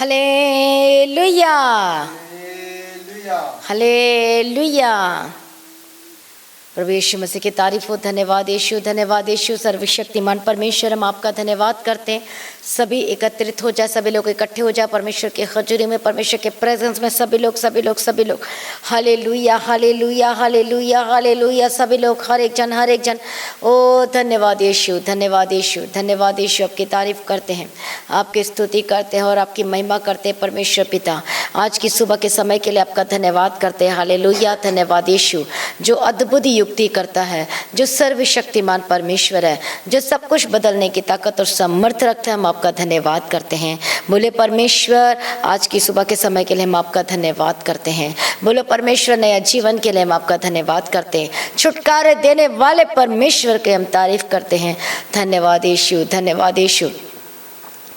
Hallelujah hallelujah. प्रभु यीशु मसीह की तारीफ हो। धन्यवाद यीशु, धन्यवाद यीशु। सर्वशक्तिमान परमेश्वर, हम आपका धन्यवाद करते हैं। सभी एकत्रित हो जाए, सभी लोग इकट्ठे हो जाए परमेश्वर के हजूरी में, परमेश्वर के प्रेजेंस में। सभी लोग हालेलुया हालेलुया हालेलुया हालेलुया। सभी लोग, हर एक जन। ओ धन्यवाद यीशु, धन्यवाद यीशु, धन्यवाद यीशु। आपकी तारीफ करते हैं, आपकी स्तुति करते हैं और आपकी महिमा करते हैं परमेश्वर पिता। आज की सुबह के समय के लिए आपका धन्यवाद करते हैं। हालेलुया, धन्यवाद यीशु, जो अद्भुत युक्ति करता है, जो सर्वशक्तिमान परमेश्वर है, जो सब कुछ बदलने की ताकत और सामर्थ्य रखता है। हम आपका धन्यवाद करते हैं। बोले परमेश्वर, आज की सुबह के समय के लिए हम आपका धन्यवाद करते हैं। बोलो परमेश्वर, नया जीवन के लिए हम आपका धन्यवाद करते हैं। छुटकारे देने वाले परमेश्वर के हम तारीफ करते हैं। धन्यवाद यीशु, धन्यवाद यीशु।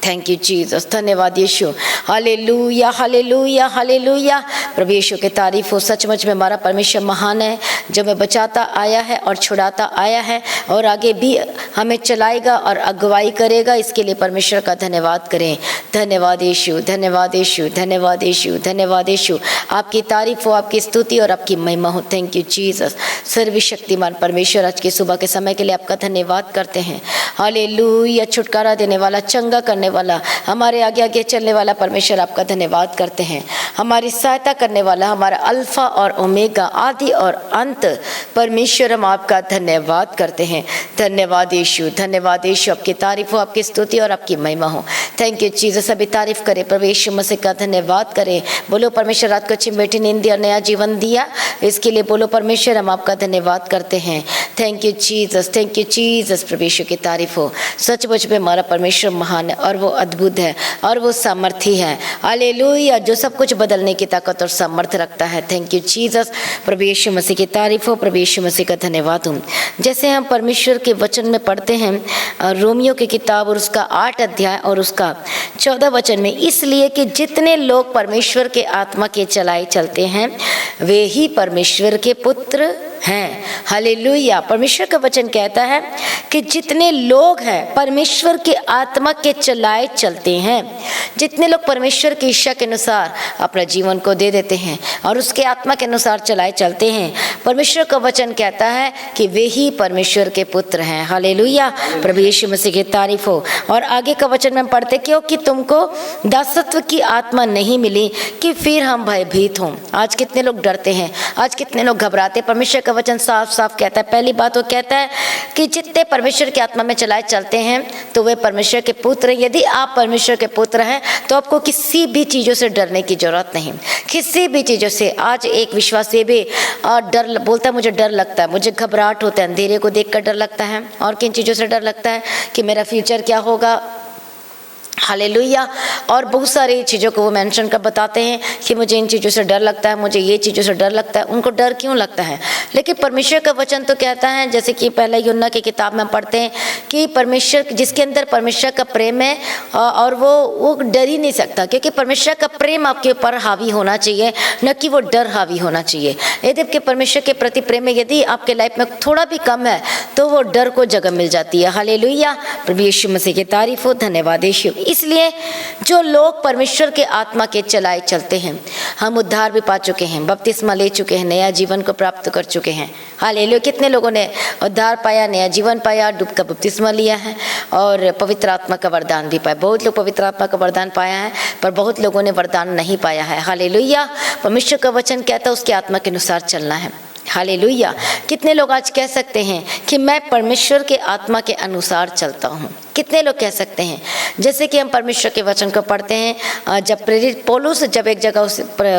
थैंक यू जीसस, धन्यवाद यीशु। Hallelujah hallelujah hallelujah. प्रभु यीशु की तारीफ हो। सचमुच में हमारा परमेश्वर महान है, जो हमें बचाता आया है और छुड़ाता आया है और आगे भी हमें चलाएगा और अगुवाई करेगा। इसके लिए परमेश्वर का धन्यवाद करें। धन्यवाद यीशु, धन्यवाद यीशु, धन्यवाद यीशु, धन्यवाद यीशु। आपकी तारीफ हो, आपकी स्तुति और आपकी महिमा हो। Thank you Jesus. सर्वशक्तिमान परमेश्वर, आज की सुबह के समय के लिए आपका धन्यवाद करते हैं। हालेलुया। छुटकारा देने वाला, चंगा करने वाला, हमारे आगे आगे चलने वाला परमेश्वर, आपका धन्यवाद करते हैं। हमारी सहायता करने वाला, हमारा अल्फा और ओमेगा, आदि और अंत परमेश्वर, हम आपका धन्यवाद करते हैं। धन्यवाद यीशु, धन्यवाद यीशु। आपकी तारीफ हो, आपकी स्तुति और आपकी महिमा हो। Thank you Jesus. सभी तारीफ करें, प्रभु यीशु मसीह का धन्यवाद करें। बोलो परमेश्वर, रात को अच्छी बेटी नींद दी और नया जीवन दिया, इसके लिए बोलो परमेश्वर, हम आपका धन्यवाद करते हैं। Thank you Jesus, thank you Jesus. प्रभु यीशु की तारीफ हो। सचमुच में हमारा परमेश्वर महान है और वो अद्भुत है और वो सामर्थी है। हालेलुया, जो सब कुछ बदलने की ताकत और सामर्थ्य रखता है। Thank you Jesus. प्रभु यीशु मसीह की तारीफ हो। प्रभु यीशु मसीह का धन्यवाद हो। जैसे हम परमेश्वर के वचन में पढ़ते हैं, रोमियो की किताब और उसका 8 अध्याय और उसका 14 वचन में, इसलिए कि जितने लोग परमेश्वर के आत्मा के चलाए चलते हैं, वे ही परमेश्वर के पुत्र हैं। हालेलुया। परमेश्वर का वचन कहता है कि जितने लोग हैं परमेश्वर के आत्मा के चलाए चलते हैं, जितने लोग परमेश्वर की इच्छा के अनुसार अपना जीवन को दे देते हैं और उसके आत्मा के अनुसार चलाए चलते हैं, परमेश्वर का वचन कहता है कि वे ही परमेश्वर के पुत्र हैं। हालेलुया। प्रभु यीशु मसीह की तारीफ हो। और आगे का वचन में पढ़ते, क्योंकि तुमको दासत्व की आत्मा नहीं मिली कि फिर हम भयभीत हों। आज कितने लोग डरते हैं, आज कितने लोग घबराते। परमेश्वर का वचन साफ साफ कहता है, पहली बात वो कहता है कि जितने परमेश्वर की आत्मा में चलाए चलते हैं तो वे परमेश्वर के पुत्र हैं। यदि आप परमेश्वर के पुत्र हैं तो आपको किसी भी चीज़ों से डरने की जरूरत नहीं, किसी भी चीज़ों से। आज एक विश्वासी भी डर बोलता है, मुझे डर लगता है, मुझे घबराहट होता है, अंधेरे को देखकर डर लगता है, और किन चीज़ों से डर लगता है कि मेरा फ्यूचर क्या होगा। हालेलुया। और बहुत सारी चीज़ों को वो मेंशन कर बताते हैं कि मुझे इन चीज़ों से डर लगता है, मुझे ये चीज़ों से डर लगता है। उनको डर क्यों लगता है? लेकिन परमेश्वर का वचन तो कहता है, जैसे कि पहले यूहन्ना की किताब में पढ़ते हैं कि परमेश्वर, जिसके अंदर परमेश्वर का प्रेम है और वो डर ही नहीं सकता, क्योंकि परमेश्वर का प्रेम आपके ऊपर हावी होना चाहिए, न कि वो डर हावी होना चाहिए। यदि कि परमेश्वर के प्रति प्रेम में यदि आपके लाइफ में थोड़ा भी कम है तो वो डर को जगह मिल जाती है। हालेलुया। प्रभु यीशु मसीह की तारीफ हो। धन्यवाद यीशु। इसलिए जो लोग परमेश्वर के आत्मा के चलाए चलते हैं, हम उद्धार भी पा चुके हैं, बपतिस्मा ले चुके हैं, नया जीवन को प्राप्त कर चुके हैं। हालेलुया। कितने लोगों ने उद्धार पाया, नया जीवन पाया, डूब का बपतिस्मा लिया है और पवित्र आत्मा का वरदान भी पाया। बहुत लोग पवित्र आत्मा का वरदान पाया है, पर बहुत लोगों ने वरदान नहीं पाया है। हालेलुया। परमेश्वर का वचन कहता है उसके आत्मा के अनुसार चलना है। हालेलुया। कितने लोग आज कह सकते हैं कि मैं परमेश्वर के आत्मा के अनुसार चलता हूँ? कितने लोग कह सकते हैं? जैसे कि हम परमेश्वर के वचन को पढ़ते हैं, जब प्रेरित पौलुस जब एक जगह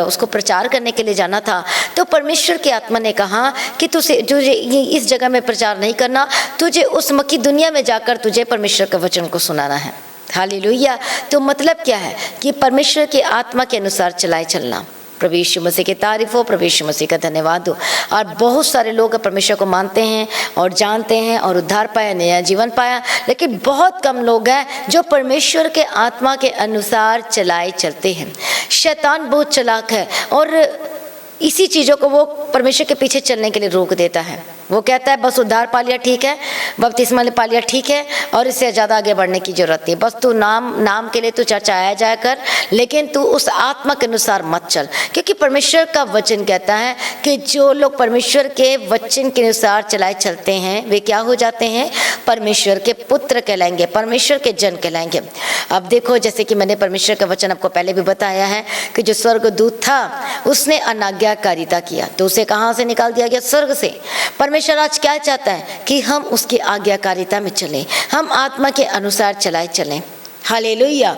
उसको प्रचार करने के लिए जाना था, तो परमेश्वर की आत्मा ने कहा कि तुझे इस जगह में प्रचार नहीं करना, तुझे उस मक्की दुनिया में जाकर तुझे परमेश्वर के वचन को सुनाना है। हालेलुया। तो मतलब क्या है कि परमेश्वर की आत्मा के अनुसार चलाए चलना। प्रभु यीशु मसीह की तारीफ हो। प्रभु यीशु मसीह का धन्यवाद हो। और बहुत सारे लोग परमेश्वर को मानते हैं और जानते हैं और उद्धार पाया, नया जीवन पाया, लेकिन बहुत कम लोग हैं जो परमेश्वर के आत्मा के अनुसार चलाए चलते हैं। शैतान बहुत चालाक है और इसी चीज़ों को वो परमेश्वर के पीछे चलने के लिए रोक देता है। वो कहता है बस उद्धार पा लिया ठीक है, बपतिस्मा पा लिया ठीक है, और इससे ज़्यादा आगे बढ़ने की जरूरत नहीं। बस तू नाम के लिए तू चर्चा आया जाया कर, लेकिन तू उस आत्मा के अनुसार मत चल। क्योंकि परमेश्वर का वचन कहता है कि जो लोग परमेश्वर के वचन के अनुसार चलाए चलते हैं वे क्या हो जाते हैं? परमेश्वर के पुत्र कहलाएंगे, परमेश्वर के जन कहलाएंगे। अब देखो, जैसे कि मैंने परमेश्वर का वचन आपको पहले भी बताया है कि जो स्वर्गदूत था उसने अनाज्ञाकारिता किया तो उसे कहाँ से निकाल दिया गया? स्वर्ग से। परमेश्वर आज क्या चाहता है कि हम उसकी आज्ञाकारिता में चलें, हम आत्मा के अनुसार चलाए चलें। हालेलुया।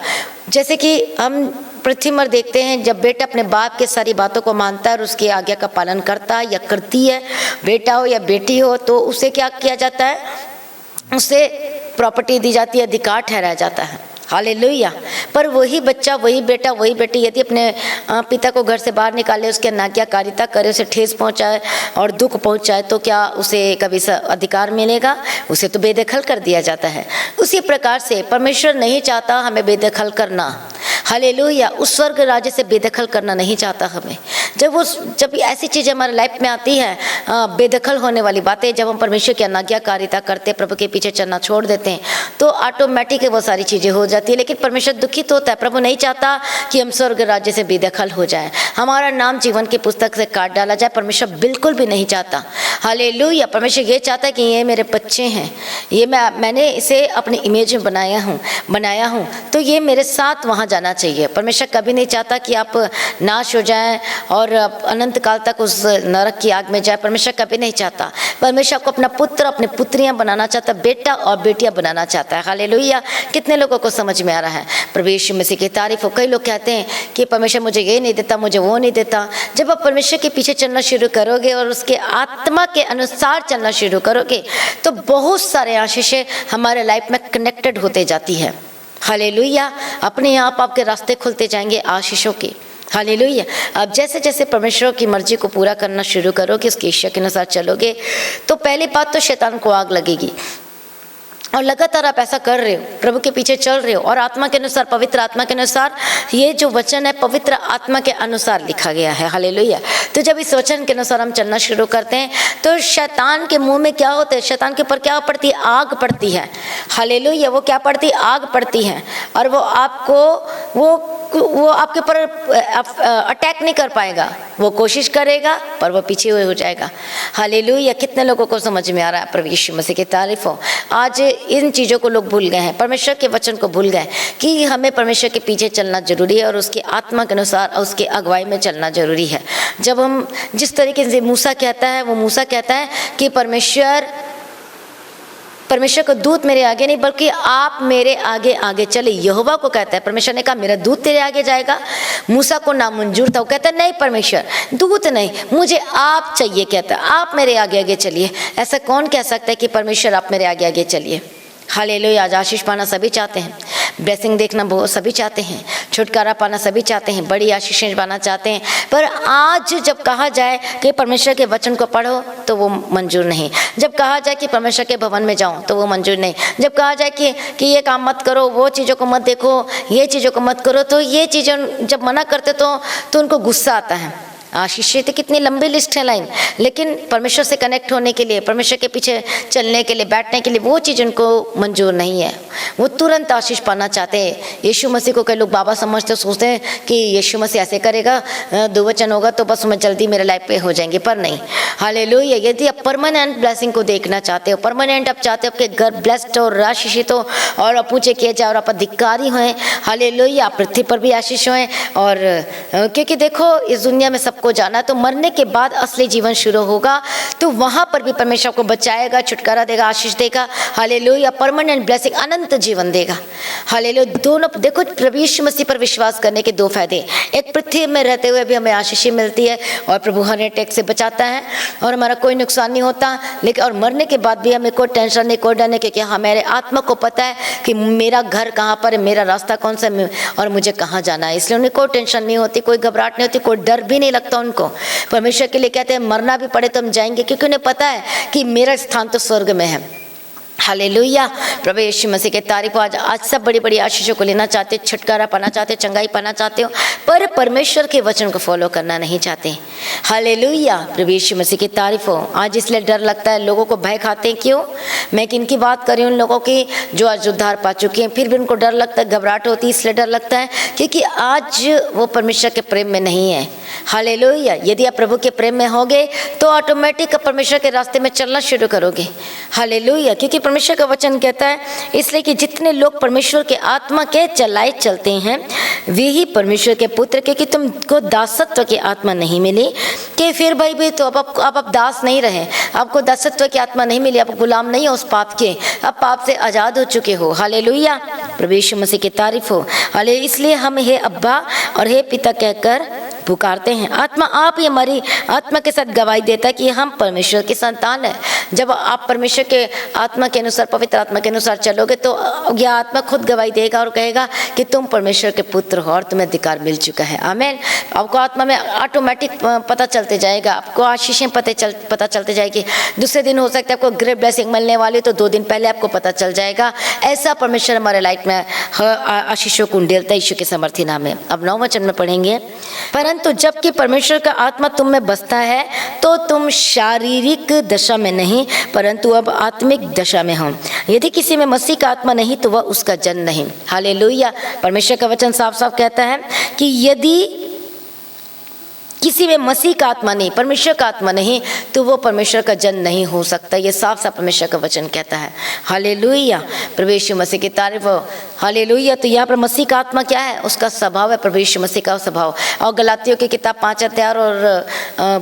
जैसे कि हम पृथ्वी पर देखते हैं, जब बेटा अपने बाप के सारी बातों को मानता है और उसकी आज्ञा का पालन करता है या करती है, बेटा हो या बेटी हो, तो उसे क्या किया जाता है? उसे प्रॉपर्टी दी जाती है, अधिकार ठहराया जाता है। हालेलुया। पर वही बच्चा, वही बेटा, वही बेटी यदि अपने पिता को घर से बाहर निकाले, उसके अनाज्ञाकारिता करे, उसे ठेस पहुंचाए और दुख पहुंचाए, तो क्या उसे कभी अधिकार मिलेगा? उसे तो बेदखल कर दिया जाता है। उसी प्रकार से परमेश्वर नहीं चाहता हमें बेदखल करना। हालेलुया। उस स्वर्ग राज्य से बेदखल करना नहीं चाहता हमें। जब ऐसी चीज़ें हमारे लाइफ में आती है, बेदखल होने वाली बातें, जब हम परमेश्वर की अनाज्ञाकारिता करते, प्रभु के पीछे चलना छोड़ देते हैं, तो ऑटोमेटिक वो सारी चीज़ें हो जाती है। लेकिन परमेश्वर दुखित होता है। प्रभु नहीं चाहता कि हम स्वर्ग राज्य से बेदखल हो जाए, हमारा नाम जीवन की पुस्तक से काट डाला जाए। परमेश्वर बिल्कुल भी नहीं चाहता। हालेलुया। परमेश्वर ये चाहता है कि ये मेरे बच्चे हैं, ये मैंने इसे अपनी इमेज में बनाया हूँ, तो ये मेरे साथ वहाँ जाना चाहिए। परमेश्वर कभी नहीं चाहता कि आप नाश हो जाएं और अनंत काल तक उस नरक की आग में जाए। परमेश्वर कभी नहीं चाहता। परमेश्वर को अपना पुत्र, अपनी पुत्रियां बनाना चाहता, बेटा और बेटियां बनाना चाहता है। हालेलुया। कितने लोगों को समझ में आ रहा है? प्रभु यीशु मसीह की तारीफ हो। कई लोग कहते हैं कि परमेश्वर मुझे ये नहीं देता, मुझे वो नहीं देता। जब आप परमेश्वर के पीछे चलना शुरू करोगे और उसके आत्मा के अनुसार चलना शुरू करोगे, तो बहुत सारे आशीषें हमारे लाइफ में कनेक्टेड होते जाती है। हालेलुया। अपने आप आपके रास्ते खुलते जाएंगे आशीषों के। हालेलुया। अब जैसे जैसे परमेश्वर की मर्जी को पूरा करना शुरू करोगे, उसकी इच्छा के अनुसार चलोगे, तो पहली बात तो शैतान को आग लगेगी। और लगातार आप ऐसा कर रहे हो, प्रभु के पीछे चल रहे हो और आत्मा के अनुसार, पवित्र आत्मा के अनुसार, ये जो वचन है पवित्र आत्मा के अनुसार लिखा गया है। हालेलुया। तो जब इस वचन के अनुसार हम चलना शुरू करते हैं, तो शैतान के मुंह में क्या होता है? शैतान के ऊपर क्या पड़ती है? आग पड़ती है। हालेलुया। वो क्या पड़ती है? आग पड़ती है। और वो आपके ऊपर अटैक नहीं कर पाएगा। वो कोशिश करेगा पर वो पीछे हुए हो जाएगा। हालेलुया। कितने लोगों को समझ में आ रहा है? प्रभु यीशु मसीह की तारीफ हो। आज इन चीज़ों को लोग भूल गए हैं, परमेश्वर के वचन को भूल गए कि हमें परमेश्वर के पीछे चलना जरूरी है और उसकी आत्मा के अनुसार और उसकी अगुवाई में चलना जरूरी है। जब हम जिस तरीके से मूसा कहता है कि परमेश्वर का दूत मेरे आगे नहीं बल्कि आप मेरे आगे आगे चले। यहोवा को कहता है, परमेश्वर ने कहा मेरा दूत तेरे आगे जाएगा। मूसा को नामंजूर था, वो कहता है नहीं परमेश्वर, दूत नहीं, मुझे आप चाहिए। कहता है आप मेरे आगे आगे चलिए। ऐसा कौन कह सकता है कि परमेश्वर आप मेरे आगे आगे चलिए? हालेलुया। आज आशीष पाना सभी चाहते हैं, ब्लेसिंग देखना बहुत सभी चाहते हैं, छुटकारा पाना सभी चाहते हैं, बड़ी आशीषें पाना चाहते हैं। पर आज जब कहा जाए कि परमेश्वर के वचन को पढ़ो तो वो मंजूर नहीं। जब कहा जाए कि परमेश्वर के भवन में जाओ तो वो मंजूर नहीं। जब कहा जाए कि ये काम मत करो, वो चीज़ों को मत देखो, ये चीज़ों को मत करो, तो ये चीज़ें जब मना करते तो उनको गुस्सा आता है। आशीषें तो कितनी लंबी लिस्ट है लाइन, लेकिन परमेश्वर से कनेक्ट होने के लिए, परमेश्वर के पीछे चलने के लिए, बैठने के लिए वो चीज़ उनको मंजूर नहीं है। वो तुरंत आशीष पाना चाहते हैं। यीशु मसीह को कई लोग बाबा समझते, सोचते हैं कि यीशु मसीह ऐसे करेगा, दुवचन होगा तो बस मैं जल्दी मेरे लाइफ पे हो जाएंगे, पर नहीं। हालेलुया। यदि आप परमानेंट ब्लेसिंग को देखना चाहते हो, परमानेंट आप चाहते हो आपके घर ब्लेस्ड और आशीषित हो और आप ऊँचे किए जाए और आप अधिकारी हों, हालेलुया, पृथ्वी पर भी आशीष हों। और क्योंकि देखो इस दुनिया में सबको जाना, तो मरने के बाद असली जीवन शुरू होगा, तो वहां पर भी परमेश्वर को बचाएगा, छुटकारा देगा, आशीष देगा। हालेलुया। परमानेंट ब्लेसिंग, अनंत जीवन देगा। हालेलुया। दोनों देखो, प्रभु यीशु मसीह पर विश्वास करने के दो फायदे। एक, पृथ्वी में रहते हुए भी हमें आशीष मिलती है और प्रभु हर अटैक से बचाता है और हमारा कोई नुकसान नहीं होता। लेकिन और मरने के बाद भी हमें कोई टेंशन नहीं, कोई डर नहीं, क्योंकि हमारे आत्मा को पता है कि मेरा घर कहाँ पर है, मेरा रास्ता कौन सा और मुझे कहाँ जाना है। इसलिए उन्हें कोई टेंशन नहीं होती, कोई घबराहट नहीं होती, कोई डर भी नहीं लगता उनको। परमेश्वर के लिए कहते हैं मरना भी पड़े तो हम जाएंगे, क्योंकि उन्हें पता है कि मेरा स्थान तो स्वर्ग में है। हालेलुया। प्रभु यीशु मसीह के तारीफ हो। आज सब बड़ी बड़ी आशीषों को लेना चाहते, छुटकारा पाना चाहते, चंगाई पाना चाहते हो, पर परमेश्वर के वचन को फॉलो करना नहीं चाहते। हालेलुया। प्रभु यीशु मसीह की तारीफ हो। आज इसलिए डर लगता है, लोगों को भय खाते हैं। क्यों? मैं किन की बात कर रही हूँ? उन लोगों की जो आज उद्धार पा चुके हैं, फिर भी उनको डर लगता है, घबराहट होती है। इसलिए डर लगता है क्योंकि आज वो परमेश्वर के प्रेम में नहीं है। हालेलुया। यदि आप प्रभु के प्रेम में होगे तो ऑटोमेटिक परमेश्वर के रास्ते में चलना शुरू करोगे। हालेलुया। क्योंकि परमेश्वर का वचन कहता है, इसलिए कि जितने लोग परमेश्वर के आत्मा के चलाए चलते हैं वे ही परमेश्वर के पुत्र। क्योंकि तुमको दासत्व की आत्मा नहीं मिली कि फिर भाई तो अब आप दास नहीं रहे, आपको दासत्व की आत्मा नहीं मिली, आप गुलाम नहीं हो उस पाप के, अब पाप से आज़ाद हो चुके हो। हालेलुया। प्रभु यीशु मसीह की तारीफ हो। हाले इसलिए हम हे अब्बा और हे पिता कहकर पुकारते हैं। आत्मा आप ही हमारी आत्मा के साथ गवाही देता है कि हम परमेश्वर की संतान है। जब आप परमेश्वर के आत्मा के अनुसार, पवित्र आत्मा के अनुसार चलोगे तो यह आत्मा खुद गवाही देगा और कहेगा कि तुम परमेश्वर के पुत्र हो और तुम्हें अधिकार मिल चुका है। आमीन। आपको आत्मा में ऑटोमेटिक पता चलते जाएगा, आपको आशीषें पता चलते जाएगी। दूसरे दिन हो सकता है आपको ग्रेट ब्लेसिंग मिलने वाली, तो 2 दिन पहले आपको पता चल जाएगा। ऐसा परमेश्वर हमारे लाइफ में आशीषों को उंडेलता है, यीशु के समर्थी नाम में। अब 9 वचन में पढ़ेंगे, परंतु जबकि परमेश्वर का आत्मा तुम में बसता है तो तुम शारीरिक दशा में नहीं परंतु अब आत्मिक दशा में हो। यदि किसी में मसीह का आत्मा नहीं तो वह उसका जन नहीं। हालेलुया। परमेश्वर का वचन साफ साफ कहता है कि यदि किसी में मसीह का आत्मा नहीं, परमेश्वर का आत्मा नहीं, तो वो परमेश्वर का जन नहीं हो सकता। ये साफ साफ परमेश्वर का वचन कहता है। हालेलुया। प्रभु यीशु मसीह की तारीफ हो। हालेलुया। तो यहाँ पर मसीह का आत्मा क्या है? उसका स्वभाव है, प्रभु यीशु मसीह का स्वभाव। और गलातियों की किताब 5 अध्याय और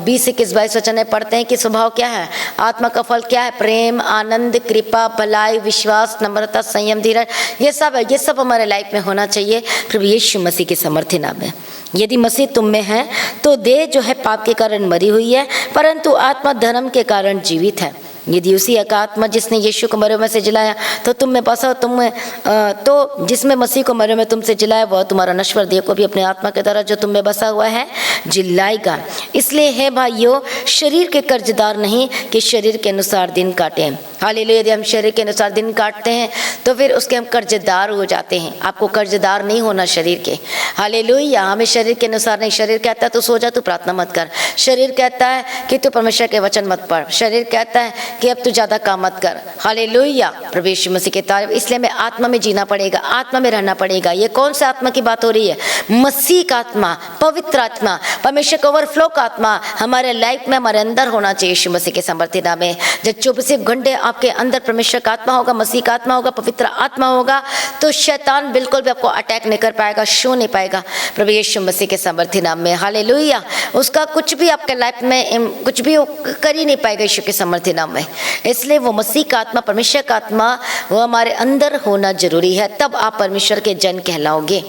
20, 21, 22 वचन में पढ़ते हैं कि स्वभाव क्या है, आत्मा का फल क्या है? प्रेम, आनंद, कृपा, भलाई, विश्वास, नम्रता, संयम, धीरज। ये सब है, ये सब हमारे लाइफ में होना चाहिए प्रभु यीशु मसीह के समर्थी नाम में। यदि मसीह तुम में है तो देह जो है पाप के कारण मरी हुई है परंतु आत्मा धर्म के कारण जीवित है। यदि उसी एक आत्मा जिसने यीशु को मरे में से जिलाया तो तुम में बसा, तो जिसमें मसीह को मरे में तुमसे जिलाया वह तुम्हारा नश्वर देह को भी अपने आत्मा के द्वारा जो तुम में बसा हुआ है जिलाएगा। इसलिए है भाइयों, शरीर के कर्जदार नहीं कि शरीर के अनुसार दिन काटें। हालेलुया। यदि हम शरीर के अनुसार दिन काटते हैं तो फिर उसके हम कर्जदार हो जाते हैं। आपको कर्जदार नहीं होना शरीर के। हालेलुया। हमें शरीर के अनुसार नहीं। शरीर कहता है तू सो जा, तू प्रार्थना मत कर। शरीर कहता है कि तू परमेश्वर के वचन मत पढ़। शरीर कहता है कि अब तू ज़्यादा काम मत कर। हालेलुया। प्रभु यीशु मसीह के तारीफ। इसलिए हमें आत्मा में जीना पड़ेगा, आत्मा में रहना पड़ेगा। ये कौन सा आत्मा की बात हो रही है? मसीह का आत्मा, पवित्र आत्मा, परमेश्वर का ओवरफ्लो का आत्मा हमारे लाइफ में, हमारे अंदर होना चाहिए यीशु मसीह के समर्थी नाम में। जब 24 घंटे आपके अंदर परमेश्वर का आत्मा होगा, मसीह का आत्मा होगा, पवित्र आत्मा होगा, तो शैतान बिल्कुल भी आपको अटैक नहीं कर पाएगा, शो नहीं पाएगा प्रभु यीशु मसीह के समर्थी नाम में। हालेलुया। उसका कुछ भी आपके लाइफ में कुछ भी कर ही नहीं पाएगा यीशु के समर्थी नाम में। इसलिए वो मसीह का आत्मा, परमेश्वर का आत्मा वो हमारे अंदर होना जरूरी है, तब आप परमेश्वर के जन कहलाओगे।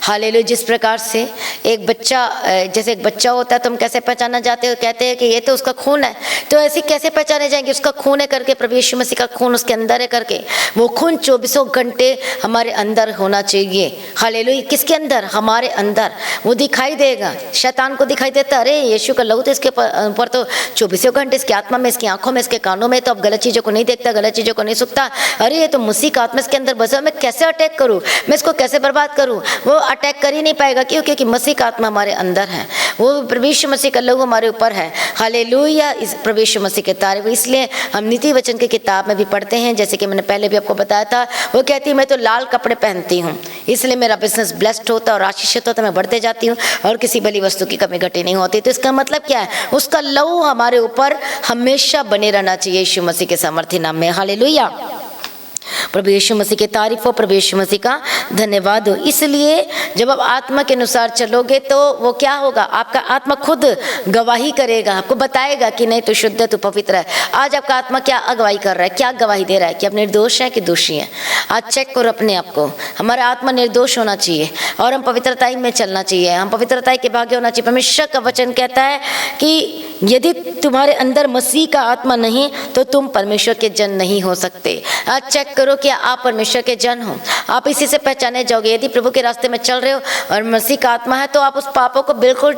हालेलुया। जिस प्रकार से एक बच्चा, जैसे एक बच्चा होता है तो हम कैसे पहचाना जाते हो, कहते हैं कि ये तो उसका खून है, तो ऐसे कैसे पहचाने जाएंगे उसका खून है करके? प्रभु यीशु मसीह का खून उसके अंदर है करके। वो खून 24 घंटे हमारे अंदर होना चाहिए। हालेलुया। किसके अंदर? हमारे अंदर। वो दिखाई देगा, शैतान को दिखाई देता है, अरे यीशु का लहू तो इसके ऊपर तो 24 घंटे, इसकी आत्मा में, इसकी आंखों में, इसके कानों में, तो अब गलत चीज़ों को नहीं देखता, गलत चीज़ों को नहीं सुनता। अरे ये तो मसीह का आत्मा इसके अंदर बसा, मैं कैसे अटैक करूँ, मैं इसको कैसे बर्बाद करूँ? वो अटैक कर ही नहीं पाएगा। क्यों? क्योंकि मसीह का आत्मा हमारे अंदर है, वो प्रभु यीशु मसीह का लहू हमारे ऊपर है। हालेलुया। इस प्रभु यीशु मसीह के तारीफ। इसलिए हम नीति वचन की किताब में भी पढ़ते हैं, जैसे कि मैंने पहले भी आपको बताया था, वो कहती है मैं तो लाल कपड़े पहनती हूँ इसलिए मेरा बिजनेस ब्लेस्ड होता है और आशीषित होता है, मैं बढ़ते जाती हूँ और किसी भली वस्तु की कमी घटी नहीं होती। तो इसका मतलब क्या है? उसका लहू हमारे ऊपर हमेशा बने रहना चाहिए यीशु मसीह के सामर्थ्य नाम में। हालेलुया। प्रभु यीशु मसीह की तारीफ हो, प्रभु यीशु मसीह का धन्यवाद हो। इसलिए जब आप आत्मा के अनुसार चलोगे तो वो क्या होगा? आपका आत्मा खुद गवाही करेगा, आपको बताएगा कि नहीं तू शुद्ध है, तू पवित्र है। आज आपका आत्मा क्या अगवाही कर रहा है, क्या गवाही दे रहा है कि आप निर्दोष हैं कि दोषी हैं? आज चेक करो अपने आप को। हमारा आत्मा निर्दोष होना चाहिए और हम पवित्रताई में चलना चाहिए, हम पवित्रताई के भाग्य होना चाहिए। परमेश्वर का वचन कहता है कि यदि तुम्हारे अंदर मसीह का आत्मा नहीं तो तुम परमेश्वर के जन नहीं हो सकते। आज चेक करो कि आप परमेश्वर के जन हो, आप इसी से पहचाने जाओगे। यदि प्रभु के रास्ते में चल रहे हो और मसीह का आत्मा है तो आप उस पापों को बिल्कुल,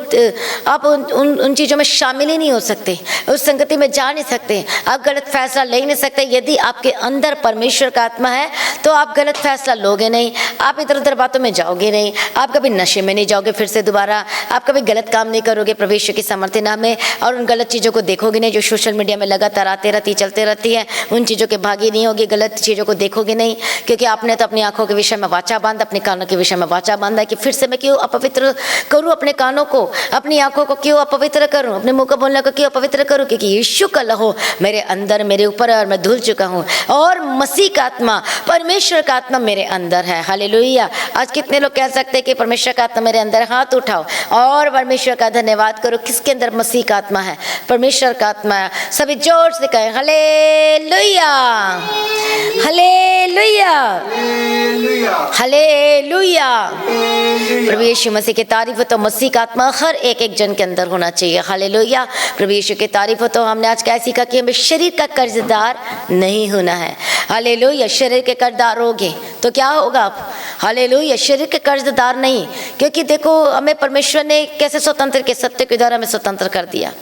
आप उन चीज़ों में शामिल ही नहीं हो सकते, उस संगति में जा नहीं सकते, आप गलत फैसला ले नहीं सकते। यदि आपके अंदर परमेश्वर का आत्मा है तो आप गलत फैसला लोगे नहीं, आप इधर उधर बातों में जाओगे नहीं, आप कभी नशे में नहीं जाओगे फिर से दोबारा, आप कभी गलत काम नहीं करोगे परमेश्वर की सामर्थ्य नाम में, और उन गलत चीज़ों को देखोगे नहीं जो सोशल मीडिया में लगातार आते रहती चलते रहती है, उन चीज़ों के भागी नहीं होगी, गलत चीज़ों को देखोगे नहीं, क्योंकि आपने तो अपनी आंखों के विषय में वाचा बांधा, अपने कानों के विषय में वाचा बांधा कि फिर से मैं क्यों अपवित्र करूं अपने कानों को, अपनी आंखों को क्यों अपवित्र करूं, अपने मुंह को बोलने को क्यों अपवित्र करूं, क्योंकि यीशु का लहू मेरे अंदर मेरे ऊपर है और मैं धुल चुका हूं और मसीह का आत्मा परमेश्वर का आत्मा मेरे अंदर है। हालेलुया। आज कितने लोग कह सकते हैं कि परमेश्वर का आत्मा मेरे अंदर, हाथ उठाओ और परमेश्वर का धन्यवाद करो। किसके अंदर मसीह का आत्मा है, परमेश्वर का आत्मा है। सभी जोर से कहें हालेलुया, हालेलुया, हालेलुया। प्रभु यीशु मसीह की तारीफ हो। तो मसीह का आत्मा हर एक जन के अंदर होना चाहिए। हालेलुया। प्रभु यीशु की तारीफ हो। तो हमने आज क्या सीखा कि हमें शरीर का कर्जदार नहीं होना है। हालेलुया। शरीर के कर्जदार होगे तो क्या होगा आप, हालेलुया, शरीर के कर्जदार नहीं, क्योंकि देखो हमें परमेश्वर ने कैसे स्वतंत्र के सत्य के द्वारा हमें स्वतंत्र कर दिया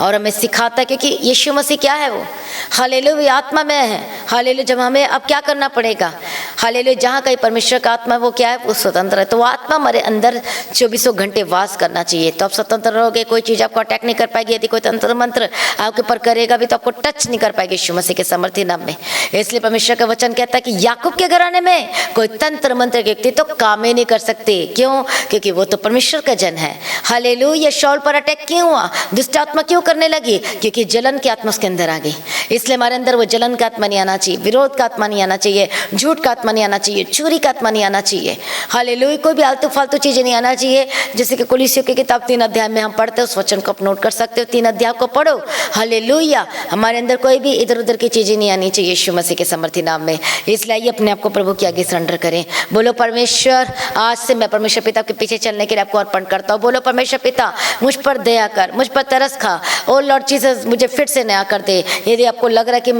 और हमें सिखाता है, क्योंकि यीशु मसीह क्या है वो, हालेलुया, आत्मा में है। हालेलुया। जब हमें अब क्या करना पड़ेगा, हालेलुया, जहाँ कहीं परमेश्वर का आत्मा वो क्या है, वो स्वतंत्र है। तो वो आत्मा हमारे अंदर 24 घंटे वास करना चाहिए, तो आप स्वतंत्र रहोगे। कोई चीज़ आपको अटैक नहीं कर पाएगी। यदि कोई तंत्र मंत्र आपके ऊपर करेगा भी तो आपको टच नहीं कर पाएगी यीशु मसीह के सामर्थ्य नाम में। इसलिए परमेश्वर का वचन कहता है कि याकूब के घराने में कोई तंत्र मंत्र व्यक्ति तो काम ही नहीं कर सकते। क्यों? क्योंकि वो तो परमेश्वर का जन है। हालेलुया। शाऊल पर अटैक क्यों हुआ, दुष्ट आत्मा क्यों करने लगी, क्योंकि जलन की आत्मा उसके अंदर आ गई। इसलिए हमारे अंदर वो जलन का आत्मा नहीं आना चाहिए, विरोध का आत्मा नहीं आना चाहिए, झूठ का आत्मा नहीं आना चाहिए, चोरी का आत्मा नहीं आना चाहिए। हालेलुया। कोई भी आलतू फालतू चीजें नहीं आना चाहिए। जैसे कि कुलिसियों की किताब 3 अध्याय में हम पढ़ते हैं, उस वचन को आप नोट कर सकते हो, 3 अध्याय को पढ़ो। हालेलुया। हमारे अंदर कोई भी इधर उधर की चीजें नहीं आनी चाहिए यीशु मसीह के सामर्थ्य नाम में। इसलिए अपने आप को प्रभु के आगे सरेंडर करें। बोलो परमेश्वर, आज से मैं परमेश्वर पिता के पीछे चलने के लिए आपको अर्पण करता हूँ। बोलो परमेश्वर पिता, मुझ पर दया कर, मुझ पर तरस खा। ओ लॉर्ड जीसस, मुझे फिर से नया कर दे। यदि आपको लग रहा है कि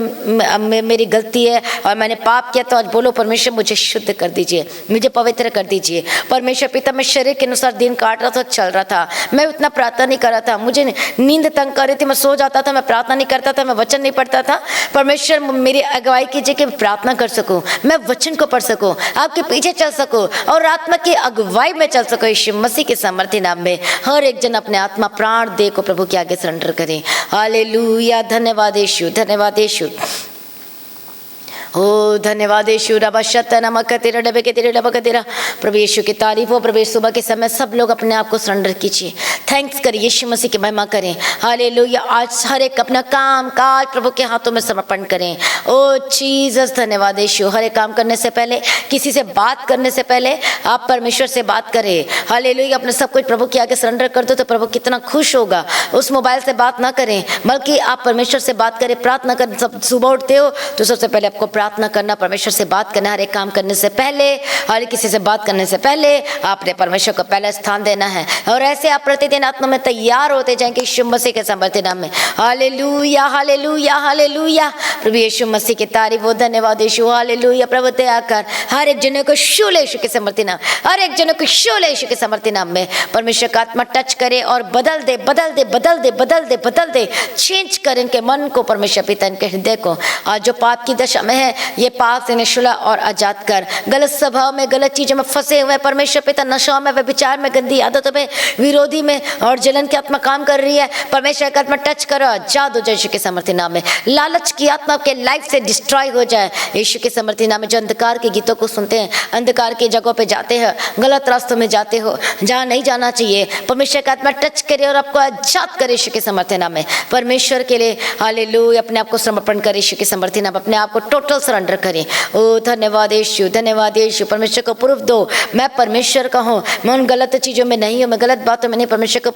मेरी गलती है और मैंने पाप किया, तो आज बोलो परमेश्वर मुझे शुद्ध कर दीजिए, मुझे पवित्र कर दीजिए। परमेश्वर पिता, मैं शरीर के अनुसार दिन काट रहा था, चल रहा था, मैं उतना प्रार्थना नहीं कर रहा था, मुझे नींद तंग कर रही थी, मैं सो जाता था, मैं प्रार्थना नहीं करता था, मैं वचन नहीं पढ़ता था। परमेश्वर मेरी अगुवाई कीजिए कि प्रार्थना कर सकूं, मैं वचन को पढ़ सकूं, आपके पीछे चल सकूं और आत्मा की अगुवाई में चल सकूं। यीशु मसीह के सामर्थ्य नाम में हर एक जन अपने आत्मा प्राण दे को प्रभु के आगे सरेंडर करें। हालेलुया। धन्यवाद यीशु, धन्यवाद यीशु। ओ धन्यवाद यीशु। प्रभु यीशु की तारीफ हो। प्रभु सुबह के समय सब लोग अपने आप को सरेंडर कीजिए, थैंक्स करिए, यीशु मसीह की महिमा करें। हालेलुया। आज हर एक अपना काम काज प्रभु के हाथों में समर्पण करें। ओ जीसस, धन्यवाद यीशु। हर एक काम करने से पहले, किसी से बात करने से पहले आप परमेश्वर से बात करें। हालेलुया। अपने सब कुछ प्रभु के आगे सरेंडर कर दो तो प्रभु कितना खुश होगा। उस मोबाइल से बात ना करें, बल्कि आप परमेश्वर से बात करें, प्रार्थना करें। सब सुबह उठते हो तो सबसे पहले आपको प्रार्थना करना, परमेश्वर से बात करना। हर एक काम करने से पहले, हर किसी से बात करने से पहले आपने परमेश्वर को पहला स्थान देना है। और ऐसे आप प्रतिदिन आत्मा में तैयार होते जाएंगे यीशु मसीह के सामर्थ्य नाम में। Hallelujah, hallelujah, hallelujah. प्रभु यीशु मसीह की तारीफ हो। धन्यवाद यीशु। हालेलुया। प्रभु दया कर, हर एक जन को शूल यीशु के सामर्थ्य नाम, हर एक जन को शूल यीशु के सामर्थ्य नाम में परमेश्वर का आत्मा टच करे और बदल दे, बदल दे, बदल दे, बदल दे, बदल दे, चेंज कर इनके मन को परमेश्वर पिता, इनके हृदय को। आज जो पाप की दशा में है, ये पाप से निशुला और आजाद कर। गलत स्वभाव में, गलत चीजों में फंसे हुए परमेश्वर पिता, नशा में, व्यभिचार में, गंदी आदतों में, विरोधी में और जलन की आत्मा काम कर रही है, परमेश्वर का आत्मा टच करो, आजाद हो जाए यीशु के सामर्थ्य नाम में। लालच की आत्मा आपके लाइफ से डिस्ट्रॉय हो जाए यीशु के सामर्थ्य नाम में। जो अंधकार के गीतों को सुनते हैं, अंधकार की जगहों पे जाते हैं, गलत रास्तों में जाते हो, जहाँ नहीं जाना चाहिए, परमेश्वर का आत्मा टच करे और आपको आजाद करे यीशु के सामर्थ्य नाम में। परमेश्वर के लिए हालेलुया अपने आप को समर्पण करे यीशु के सामर्थ्य नाम, अपने आप को टोटल सरेंडर करें। ओ धन्यवाद यीशु, धन्यवाद यीशु। परमेश्वर को प्रूफ दो, मैं परमेश्वर का हूँ, मैं उन गलत चीज़ों में नहीं हूँ, मैं गलत बातों में नहीं। परमेश्वर को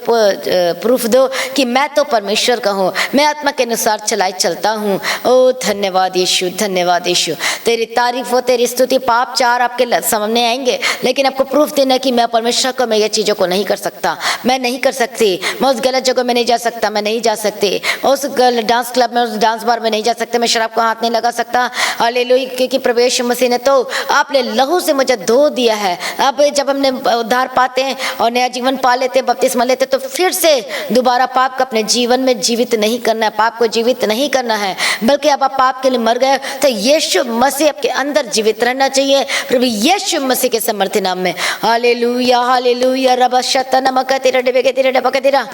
प्रूफ दो कि मैं तो परमेश्वर का हूँ, मैं आत्मा के अनुसार चलाई चलता हूँ। ओ धन्यवाद यीशु, धन्यवाद यीशु। तेरी तारीफ हो, तेरी स्तुति। पाप चार आपके सामने आएंगे, लेकिन आपको प्रूफ देना कि मैं परमेश्वर को, मैं ये चीज़ों को नहीं कर सकता, मैं नहीं कर सकती, मैं उस गलत जगह में नहीं जा सकता, मैं नहीं जा सकती, उस डांस क्लब में, उस डांस बार में नहीं जा सकते, मैं शराब को हाथ नहीं लगा सकता, हालेलुया, क्योंकि प्रभु यीशु मसीह ने तो आपने लहू से मुझे धो दिया है। अब जब हमने उद्धार पाते हैं और नया जीवन पा लेते हैं, बपतिस्मा लेते, तो फिर से दोबारा पाप को अपने जीवन में जीवित नहीं करना है, पाप को जीवित नहीं करना है, बल्कि अब आप पाप के लिए मर गए तो यीशु मसीह आपके अंदर जीवित रहना चाहिए प्रभु यीशु मसीह के समर्थी नाम में। Hallelujah hallelujah. रब शतन मकतिरा डबेगतिरा डबकतिरा।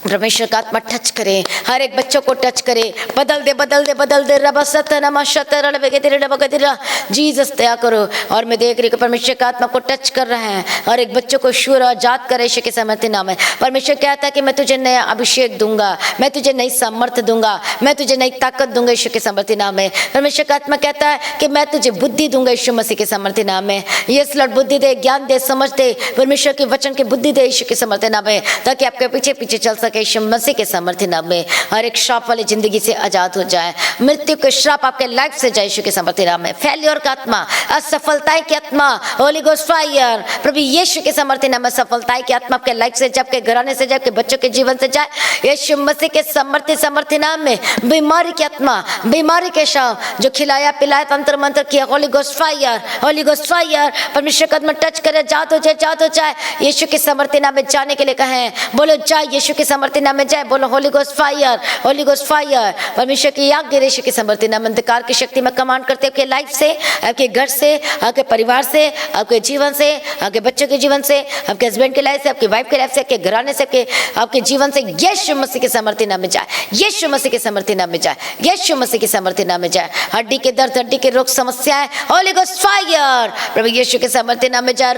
परमेश्वर का आत्मा टच करे, हर एक बच्चों को टच करे, बदल दे बदल दे बदल दे। रब सतना शतर डबकतिरा। जीसस दया करो। और मैं देख रही हूँ परमेश्वर का आत्मा को टच कर रहा है, और एक बच्चों को शुरू आजाद करे यीशु के समर्थी नाम में। परमेश्वर कहता है कि मैं तुझे नया अभिषेक दूंगा, मैं तुझे नई सामर्थ्य दूंगा, मैं तुझे नई ताकत दूंगा यीशु के समर्थी नाम में। परमेश्वर का आत्मा कहता है कि मैं तुझे बुद्धि दूंगा यीशु मसीह के समर्थी नाम में। यस लॉर्ड, बुद्धि दे, ज्ञान दे, समझ दे, परमेश्वर के वचन की बुद्धि दे यीशु के समर्थी नाम में, ताकि आपके पीछे पीछे चल सके यीशु मसीह के समर्थी नाम में। हर एक श्राप वाली जिंदगी से आजाद हो जाए, मृत्यु के श्राप आपके लाइफ से जाए यीशु के समर्थी नाम में। फेलियर का आत्मा, असफलता की आत्मा, होली गोस्ट फायर प्रभु यीशु के समर्थी नाम में। सफलता की आत्मा आपके लाइफ से जाए, आपके घराने से जाए, आपके बच्चों के जीवन से जाए यीशु मसीह के समर्थी नाम में। बीमारी की आत्मा, बीमारी के श्राप जो खिलाया पिलाया तंत्र मंत्र किया, Holi ghost fire, holy ghost fire परमेश्वर का आत्मा टच करे, जात हो जाए, जात हो जाए यीशु के समर्थी नाम में। जाने के लिए कहें, बोलो जाए यीशु के समर्थी नाम में जाए, बोलो Holi ghost fire, holy ghost fire. परमेश्वर की आग गिरे यीशु के समर्थी नाम में। अंधकार की शक्ति में कमांड करते आपके लाइफ से, आपके घर से, आपके परिवार से, आपके जीवन से, आपके बच्चों के जीवन से, आपके हस्बैंड के लाइफ से, आपकी वाइफ के लाइफ से, आपके घराने से, आपके जीवन से यीशु मसीह के समर्थी नाम में जाए, यीशु मसीह के समर्थी नाम में जाए, यीशु मसीह के समर्थी नाम में जाए। हड्डी के दर्द, हड्डी के रोग समस्याएं, होली गोस्ट फायर प्रभु यीशु के समर्थी नाम में जाए।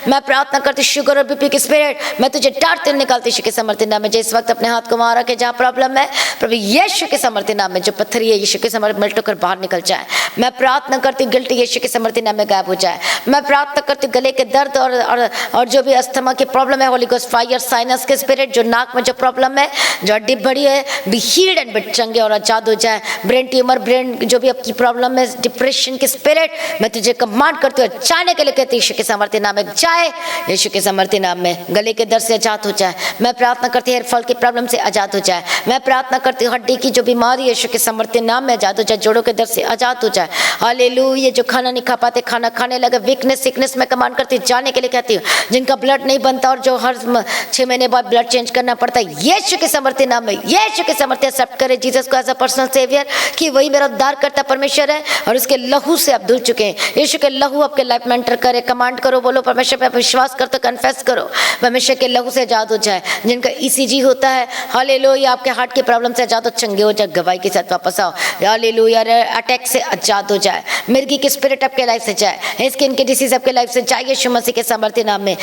मैं प्रार्थना करती शुगर और बीपी की स्पिरिट, मैं तुझे डांटती निकालती यीशु के समर्थी नाम में। इस वक्त अपने हाथ को मारा के जहाँ प्रॉब्लम है प्रभु यीशु के समर्थी नाम में, जो पत्थरी है यीशु के समर्थ मेल्ट होकर बाहर निकल जाए। मैं प्रार्थना करती गिल्टी यीशु के समर्थी नाम में गायब हो जाए। मैं प्रार्थना करती गले के दर्द और जो भी अस्थमा की प्रॉब्लम है, होली गोस्ट फायर। साइनस के स्पिरिट, जो नाक में जो प्रॉब्लम है, जो हड्डी बड़ी है, बी हील्ड एंड बी चंगे और आजाद हो जाए। ब्रेन ट्यूमर, ब्रेन जो भी आपकी प्रॉब्लम है, डिप्रेशन की स्पिरिट, मैं तुझे कमांड करती हूँ जाने के लिए कहती यीशु के समर्थी नाम में जाए, यीशु के समर्थी नाम में। गले के दर्द से आजाद हो जाए। मैं प्रार्थना करती हेयर फॉल की प्रॉब्लम से आजाद हो जाए। मैं प्रार्थना करती हूँ हड्डी की जो बीमारी है यीशु के समर्थी नाम में आजाद हो जाए, जोड़ों के दर्द से आजाद हो जाए। हालेलुया। जो खाना नहीं खा पाते, खाना खाने लगे, वीकनेस सिकनेस में कमांड करती जाने के लिए कहती हूँ। जिनका ब्लड नहीं बनता और जो हर 6 महीने बाद ब्लड चेंज करना पड़ता है, यीशु के समर्थी नाम में, यीशु के समर्थी एक्सेप्ट करे जीसस को एज अ पर्सनल सेवियर, कि वही मेरा उद्धार करता परमेश्वर है और उसके लहू से आप धुल चुके हैं। यीशु के लहू आपके लाइफ में एंटर करे। कमांड करो, बोलो परमेश्वर पे विश्वास करो, तो कन्फेस करो, परमेश्वर के लहू से आजाद हो जाए। जिनका ईसीजी होता है, हालेलुया, आपके हार्ट की प्रॉब्लम से आजाद हो, चंगे हो जाए, गवाही के साथ वापस आओ। हालेलुया। अटैक से आजाद हो जाए, मिर्गी की स्पिरिट आपके लाइफ से जाए, स्किन की डिसीज आपके लाइफ से जाए यीशु मसीह के समर्थी नाम में।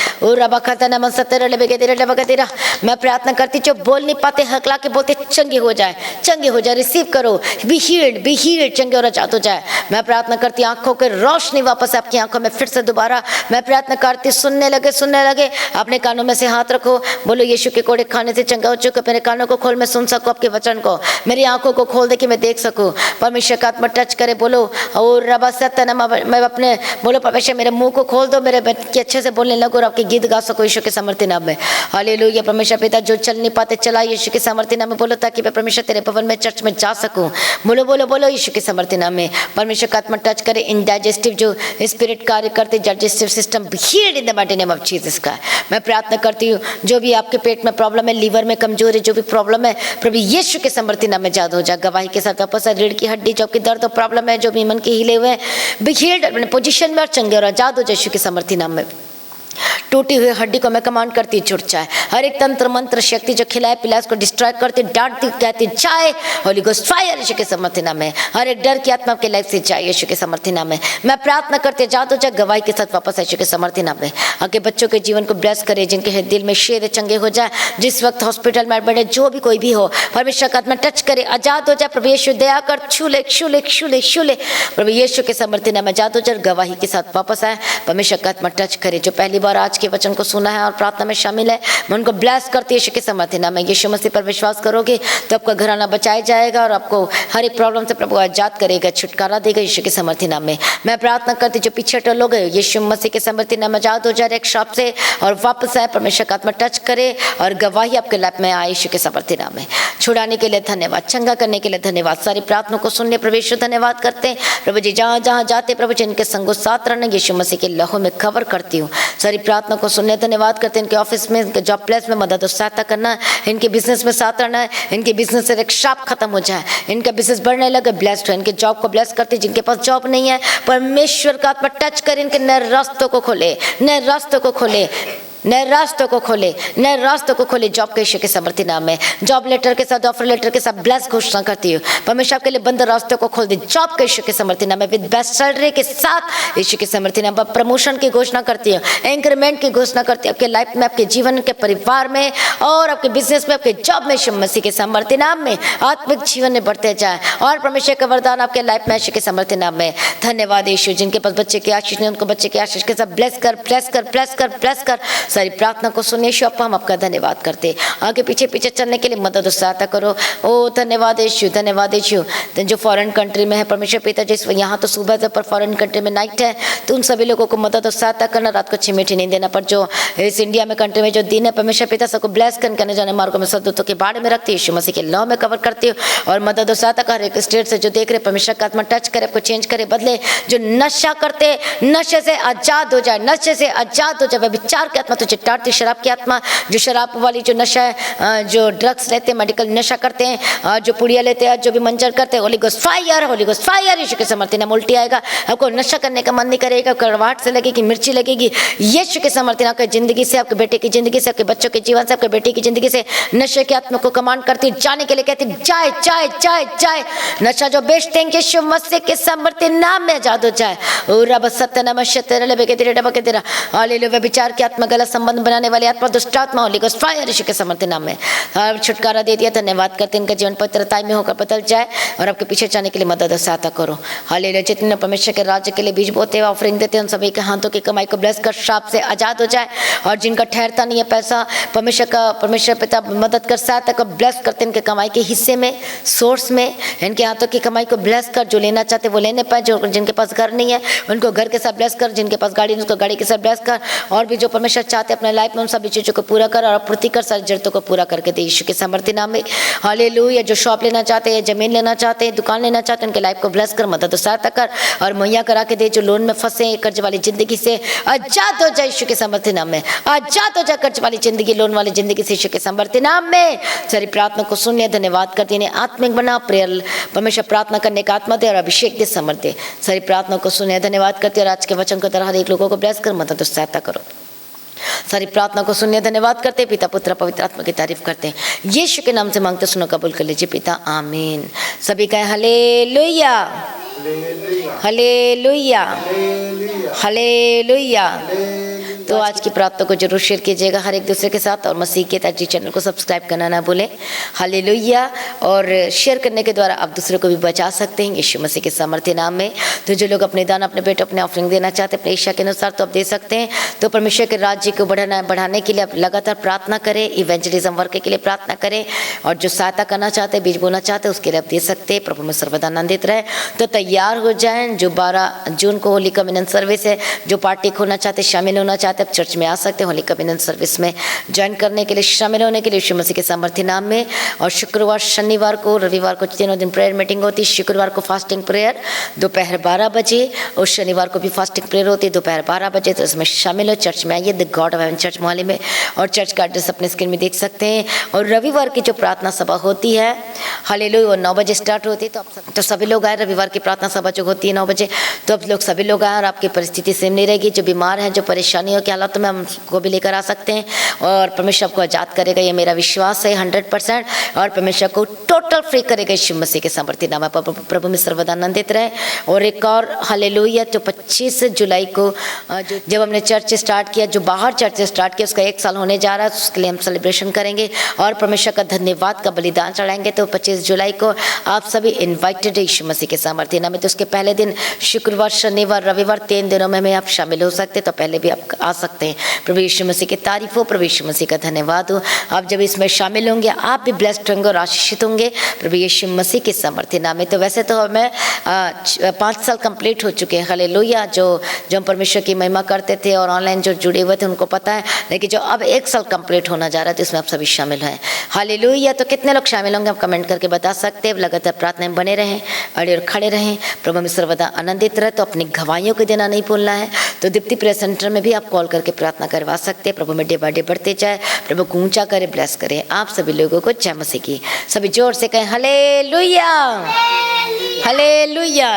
मैं प्रार्थना करती जो बोल नहीं पाते, हकला के बोलते, चंगे हो जाए, चंगे हो जाए। रिसीव करो, बी हील्ड, चंगे और आजाद हो जाए। मैं प्रार्थना करती आंखों की रोशनी वापस आपकी आंखों में फिर से दोबारा। मैं प्रार्थना करती सुनने लगे। अपने कानों में से हाथ रखो, बोलो यीशु के कोड़े खाने से चंगा हो चुका। मेरे कानों को खोल, मैं सुन सकूं आपके वचन को। मेरी आंखों को खोल दे कि मैं देख सकूं। परमेश्वर का आत्मा टच करे, बोलो और रबा सत्तना। मैं अपने बोलो परमेश्वर मेरे मुंह को खोल दो, मेरे बच्चे अच्छे से बोलने लगो और आपके गीत गा सको यीशु के समर्थी नाम में। हालेलुया। परमेश्वर पिता जो चल नहीं पाते चला यीशु के समर्थी नाम में, बोलो ताकि मैं परमेश्वर तेरे भवन में चर्च में जा सकूं। बोलो बोलो बोलो यीशु के समर्थी नाम में। परमेश्वर का आत्मा टच करे, इनडाइजेस्टिव जो स्पिरिट कार्य करते, digestive system heeled in the mighty name of Jesus का। मैं प्रार्थना करती हूँ जो भी आपके पेट में प्रॉब्लम है, लीवर में कमजोर है, जो भी प्रॉब्लम है प्रभु यीशु के समर्थी नाम में आजाद हो जाए। गवाही के साथ वापस रीढ़ की हड्डी जो आपकी दर्द और प्रॉब्लम है, जो भी मन के हिले हुए हैं, बी हील्ड अपने पोजीशन में और चंगे और आजाद हो जाए यीशु के समर्थी नाम में। टूटी हुई हड्डी को मैं कमांड करती छूट जाए। हर एक तंत्र मंत्र शक्ति जो खिलाए पिलाए उसको डिस्ट्रॉय करती, डांटती, कहती जाए होली गोस्ट फायर यीशु के समर्थी नाम में। हर एक डर की आत्मा आपके लाइफ से जाए यीशु के समर्थी नाम में। मैं प्रार्थना करते जाओ जाए गवाही के साथ वापस यीशु के समर्थी नाम में। आपके बच्चों के जीवन को ब्लेस करे, जिनके दिल में शेर चंगे हो जाए, जिस वक्त हॉस्पिटल में एडमिट है, जो भी कोई भी हो, परमेश्वर का आत्मा टच करे, आजाद हो जाए। प्रभु यीशु दया कर, छूले प्रभु यीशु के समर्थी नाम में आजाद हो जाए, गवाही के साथ वापस आए। परमेश्वर का आत्मा टच करे। जो पहली बार आज के वचन को सुना है और प्रार्थना में शामिल है, मैं उनको ब्लेस करती है यीशु के समर्थी नाम में। यीशु मसीह पर विश्वास करोगे तो आपका घराना बचाया जाएगा और आपको हर एक प्रॉब्लम से प्रभु आजाद करेगा, छुटकारा देगा यीशु के समर्थी नाम में। मैं प्रार्थना करती जो पीछे हटे लोग यीशु मसीह के समर्थी नाम में आजाद हो जाए एक श्राप से और वापस आए, परमेश्वर का आत्मा टच करे और गवाही आपके लाइफ में आए यीशु के समर्थी नाम में। छुड़ाने के लिए धन्यवाद, चंगा करने के लिए धन्यवाद, सारी प्रार्थना को सुनने प्रभु धन्यवाद करते हैं प्रभु जी। जहाँ जहाँ जाते प्रभु जी इनके संगो साथ रहना यीशु मसीह के लहू में कवर करती हूँ। सारी प्रार्थना को सुनने धन्यवाद करते हैं। इनके ऑफिस में, इनके जॉब प्लेस में मदद और सहायता करना है, इनके बिजनेस में साथ रहना है, इनके बिजनेस से एक श्राप खत्म हो जाए, इनका बिजनेस बढ़ने लगे, ब्लेस्ड हो। इनके जॉब को ब्लेस करते, जिनके पास जॉब नहीं है परमेश्वर का आत्मा टच कर इनके नए रास्तों को खोले, नए रास्तों को खोले, नए रास्तों को खोले, नए रास्तों को खोले। जॉब के यीशु के समर्थी नाम में जॉब लेटर के साथ, ऑफर लेटर के साथ ब्लेस घोषणा करती हूँ। परमेश्वर आपके लिए बंद रास्तों को खोल दे जॉब के यीशु के समर्थी नाम में। विद बेस्ट सैलरी के साथ यीशु के समर्थी नाम पर प्रमोशन की घोषणा करती हूँ, इंक्रीमेंट की घोषणा करती हूँ आपके लाइफ में, आपके जीवन के परिवार में और आपके बिजनेस में, आपके जॉब में यीशु मसीह के समर्थी नाम में। आत्मिक जीवन में बढ़ते जाए और परमेश्वर का वरदान आपके लाइफ में यीशु के समर्थी नाम में। धन्यवाद यीशु। जिनके पास बच्चे की आशीष नहीं उनको बच्चे की आशीष के साथ ब्लेस कर, ब्लेस कर, ब्लेस कर, ब्लेस कर। सारी प्रार्थना को सुनिए यीशु, हम आपका धन्यवाद करते। आगे पीछे पीछे चलने के लिए मदद और सहायता करो। ओ धन्यवाद यीशु, धन्यवाद यीशु। जो फॉरेन कंट्री में है परमेश्वर पिता जिस यहाँ तो सुबह है पर फॉरेन कंट्री में नाइट है, तो उन सभी लोगों को मदद और सहायता करना, रात को अच्छी मीठी नहीं देना। पर जो इस इंडिया में कंट्री में जो दिन है परमेश्वर पिता सबको ब्लेस करने जाने मार्गों में सदूतों के बारे में रखती है यीशु मसीह के लौ में कवर करती हूँ और मदद और सहायता कर एक स्टेट से जो देख रहे परमेश्वर का आत्मा टच करे, आपको चेंज करे, बदले। जो नशा करते नशे से आजाद हो जाए, नशे से आजाद हो जाए। विचार की आत्मा तुझे टाटती, शराब की आत्मा, जो शराब वाली जो नशा है, जो ड्रग्स लेते हैं, मेडिकल नशा करते हैं, जो पुड़िया लेते हैं, जो भी मंजर करते हैं, holy ghost fire, holy ghost fire यीशु के समर्थी नाम। उल्टी आएगा, आपको नशा करने का मन नहीं करेगा, कड़वाहट से लगेगी, मिर्ची लगेगी यीशु के समर्थी नाम। आपकी जिंदगी से, आपके बेटे की जिंदगी से, आपके बच्चों के जीवन से, आपके बेटी की जिंदगी से नशे की आत्मा को कमांड करती, जाने के लिए कहती जाए जाए जाए जाए। नशा जो बेचते हैं यीशु मसीह के समर्थी नाम में आजाद हो जाए। रब सत्य नमः तेरे लबे के तेरे डबा के तेरा हालेलुया। विचार की आत्मा, गलत संबंध बनाने वाली आत्मा, दुष्ट आत्मा, होली गोस्ट फायर यीशु के समर्थी नाम में छुटकारा दे दिया। धन्यवाद करते हैं। इनका जीवन पवित्रता में होकर बदल जाए और आपके पीछे जाने के लिए मदद और सहायता करो। हालेलुया। जितने परमेश्वर के राज्य के लिए बीज बोते हैं, ऑफरिंग देते हैं, उन सभी के हाथों की कमाई को ब्लेस कर श्राप से आजाद हो जाए। और जिनका ठहरता नहीं है पैसा, परमेश्वर पिता मदद कर, सहायता को ब्लेस करते हैं। इनके कमाई के हिस्से में, सोर्स में, इनके हाथों की कमाई को ब्लेस कर। जो लेना चाहते वो लेने पाए, जो जिनके पास घर नहीं है उनको घर के साथ ब्लेस कर, जिनके पास गाड़ी नहीं उसको गाड़ी के साथ ब्लेस कर। और भी जो परमेश्वर चाहते अपने लाइफ में उन सभी चीज़ों को पूरा कर और पूर्ति कर, सारी जरूरतों को पूरा करके दे यीशु के समर्थी नाम में। हालेलुया। जो शॉप लेना चाहते हैं, जमीन लेना चाहते हैं, दुकान लेना चाहते हैं, उनके लाइफ को ब्लेस कर, मदद और सहायता कर और मुहैया करा के दे। जो लोन में फंसे हैं, कर्ज वाली जिंदगी से आजाद हो जाए यीशु के समर्थी नाम में। आजाद हो जाए कर्ज वाली जिंदगी, लोन वाली जिंदगी से यीशु के समर्थी नाम में। सारी प्रार्थना को सुनिए, धन्यवाद करती है। आत्मिक बना प्रेयर, परमेश्वर प्रार्थना करने का आत्मा दे और अभिषेक दे, समर्थ दे। सारी प्रार्थना को सुनिए, धन्यवाद करती है। और आज के वचन को तरह हर एक लोगों को ब्लेस कर, मदद और सहायता करो। सारी प्रार्थना को सुनिए, धन्यवाद करते पिता पुत्र पवित्र आत्मा की तारीफ करते हैं। यीशु के नाम से मांगते सुनो, कबूल कर लीजिए पिता, आमीन। सभी कहें हालेलुया, हालेलुया, हालेलुया। तो आज की प्रार्थना को जरूर शेयर कीजिएगा हर एक दूसरे के साथ और मसीह के ताजी चैनल को सब्सक्राइब करना ना भूलें। हालेलुया। और शेयर करने के द्वारा आप दूसरे को भी बचा सकते हैं यीशु मसीह के सामर्थ्य नाम में। तो जो लोग अपने दान, अपने बेटे, अपने ऑफरिंग देना चाहते हैं अपने इच्छा के अनुसार, तो आप दे सकते हैं। तो परमेश्वर के राज्य को बढ़ाने के लिए आप लगातार प्रार्थना करें, इवेंजलिज्म वर्क के लिए प्रार्थना करें। और जो सहायता करना चाहते हैं, बीज बोना चाहते हैं, उसके लिए आप दे सकते हैं। प्रभु में सर्वदा आनंदित रहे। तो तैयार हो जाएं। जो 12 जून को होली कम्युनियन सर्विस है, जो पार्टी खोलना चाहते, शामिल होना चाहते, आप चर्च में आ सकते हैं। होली कम्युनियन सर्विस में ज्वाइन करने के लिए, शामिल होने के लिए यीशु मसीह के सामर्थ्य नाम में। और शुक्रवार, शनिवार को, रविवार को तीनों दिन प्रेयर मीटिंग होती है। शुक्रवार को फास्टिंग प्रेयर दोपहर 12 बजे और शनिवार को भी फास्टिंग प्रेयर होती है दोपहर 12 बजे। तो इसमें शामिल हो, चर्च में आइए, the God of haven church Mohali में। और चर्च का एड्रेस अपने स्क्रीन में देख सकते हैं। और रविवार की जो प्रार्थना सभा होती है, हालेलुया, वो 9 बजे स्टार्ट होती है। तो सभी लोग आए। रविवार की प्रार्थना सभा जो होती है 9 बजे, तो अब लोग सभी लोग आए। और आपकी परिस्थिति सेम नहीं रहेगी। जो बीमार हैं, जो परेशानियों के हालात में, हमको भी लेकर आ सकते हैं। और परमेश्वर आपको आजाद करेगा, ये मेरा विश्वास है 100%। और परमेश्वर को टोटल फ्री करेगा यीशु मसीह के सामर्थ्य नाम में। प्रभु में सर्वदा आनंदित रहे। और एक और हालेलुया, तो 25 जुलाई को जब हमने चर्च स्टार्ट किया, जो बाहर चर्च स्टार्ट किया, उसका 1 साल होने जा रहा है। उसके लिए हम सेलिब्रेशन करेंगे और परमेश्वर का धन्यवाद का बलिदान चढ़ाएंगे। तो 25 जुलाई को आप सभी इन्वाइटेड है यीशु मसीह के सामर्थ्य नाम में। तो उसके पहले दिन शुक्रवार, शनिवार, रविवार, 3 दिनों में आप शामिल हो सकते। तो पहले भी आप आ सकते हैं। प्रभु यीशु मसीह की तारीफ हो, प्रभु यीशु मसीह का धन्यवाद हो। आप जब इसमें शामिल होंगे आप भी ब्लेस्ड होंगे और आशीषित होंगे प्रभु यीशु मसीह के सामर्थ्य नाम में। तो वैसे तो हमें 5 साल कंप्लीट हो चुके हैं, हालेलुया। जो हम परमेश्वर की महिमा करते थे और ऑनलाइन जो जुड़े हुए थे उनको पता है, लेकिन जो अब 1 साल कंप्लीट होना जा रहा है तो इसमें आप सभी शामिल हैं, हालेलुया। तो कितने लोग शामिल होंगे आप कमेंट करके बता सकते हैं। लगातार प्रार्थना में बने रहें, अड़े और खड़े रहें, प्रभु में सर्वदा आनंदित रहे। तो अपनी गवाहियों को देना नहीं भूलना है। तो दीप्ति प्रेयर सेंटर में भी आप कॉल करके प्रार्थना करवा सकते हैं। प्रभु में डे बाय डे बढ़ते जाए, प्रभु को ऊंचा करे, ब्लेस करे आप सभी लोगों को। जय मसीह की। सभी जोर से कहें हालेलुया, हालेलुया।